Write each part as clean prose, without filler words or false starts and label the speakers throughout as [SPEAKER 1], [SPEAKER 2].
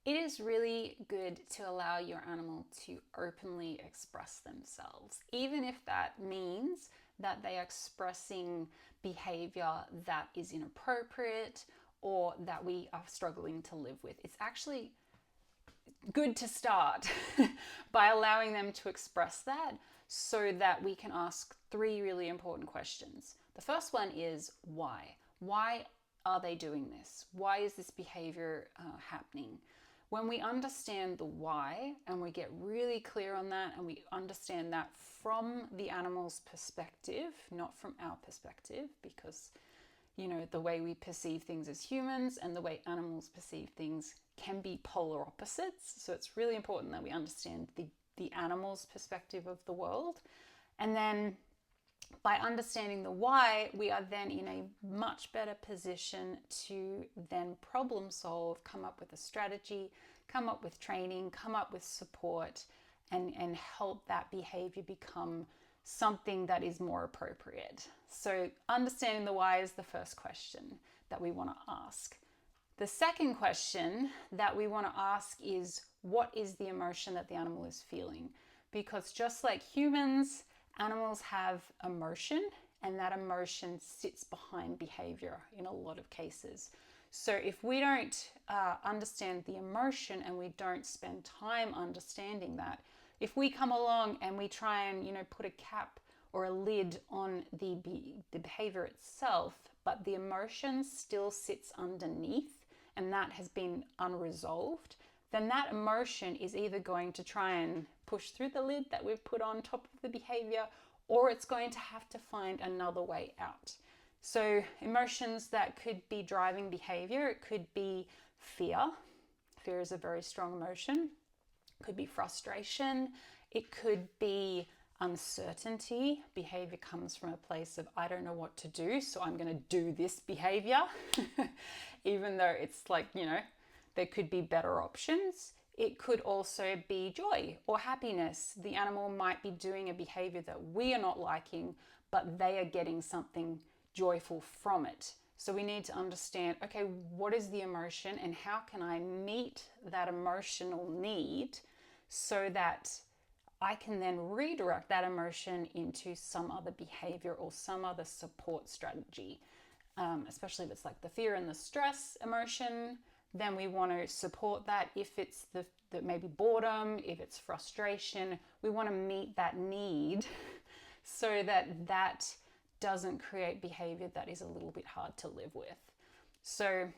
[SPEAKER 1] It is really good to allow your animal to openly express themselves, even if that means that they are expressing behavior that is inappropriate or that we are struggling to live with. It's actually good to start by allowing them to express that so that we can ask three really important questions. The first one is why? Why are they doing this? Why is this behavior happening? When we understand the why and we get really clear on that and we understand that from the animal's perspective, not from our perspective, because the way we perceive things as humans and the way animals perceive things can be polar opposites. So it's really important that we understand the animal's perspective of the world. And then by understanding the why, we are then in a much better position to then problem solve, come up with a strategy, come up with training, come up with support, and help that behavior become something that is more appropriate. So understanding the why is the first question that we want to ask. The second question that we want to ask is, what is the emotion that the animal is feeling? Because just like humans, animals have emotion, and that emotion sits behind behavior in a lot of cases. So if we don't understand the emotion and we don't spend time understanding that, if we come along and we try and put a cap or a lid on the behavior itself, but the emotion still sits underneath and that has been unresolved, then that emotion is either going to try and push through the lid that we've put on top of the behavior, or it's going to have to find another way out. So emotions that could be driving behavior, it could be fear. Fear is a very strong emotion. It could be frustration. It could be uncertainty. Behavior comes from a place of, I don't know what to do, so I'm going to do this behavior, even though it's like, there could be better options. It could also be joy or happiness. The animal might be doing a behavior that we are not liking, but they are getting something joyful from it. So we need to understand, okay, what is the emotion and how can I meet that emotional need so that I can then redirect that emotion into some other behavior or some other support strategy. Especially if it's like the fear and the stress emotion, then we want to support that. If it's the maybe boredom, if it's frustration, we want to meet that need so that doesn't create behavior that is a little bit hard to live with. So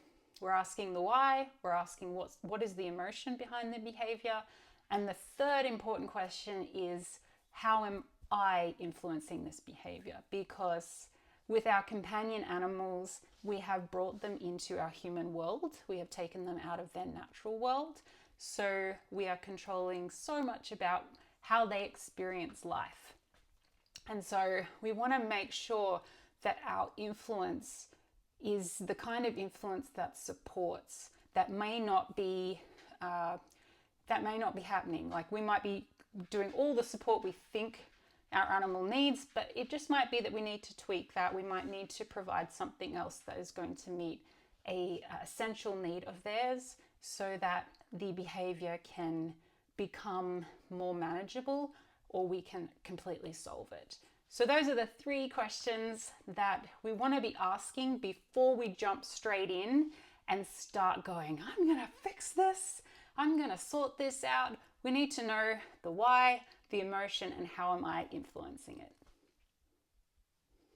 [SPEAKER 1] we're asking the why, we're asking what is the emotion behind the behavior, and the third important question is, how am I influencing this behavior? Because with our companion animals, we have brought them into our human world. We have taken them out of their natural world. So we are controlling so much about how they experience life. And so we want to make sure that our influence is the kind of influence that supports, that may not be happening. Like we might be doing all the support we think our animal needs, but it just might be that we need to tweak that. We might need to provide something else that is going to meet a essential need of theirs so that the behavior can become more manageable or we can completely solve it. So those are the three questions that we want to be asking before we jump straight in and start going, I'm going to fix this. I'm going to sort this out. We need to know the why, the emotion, and how am I influencing it.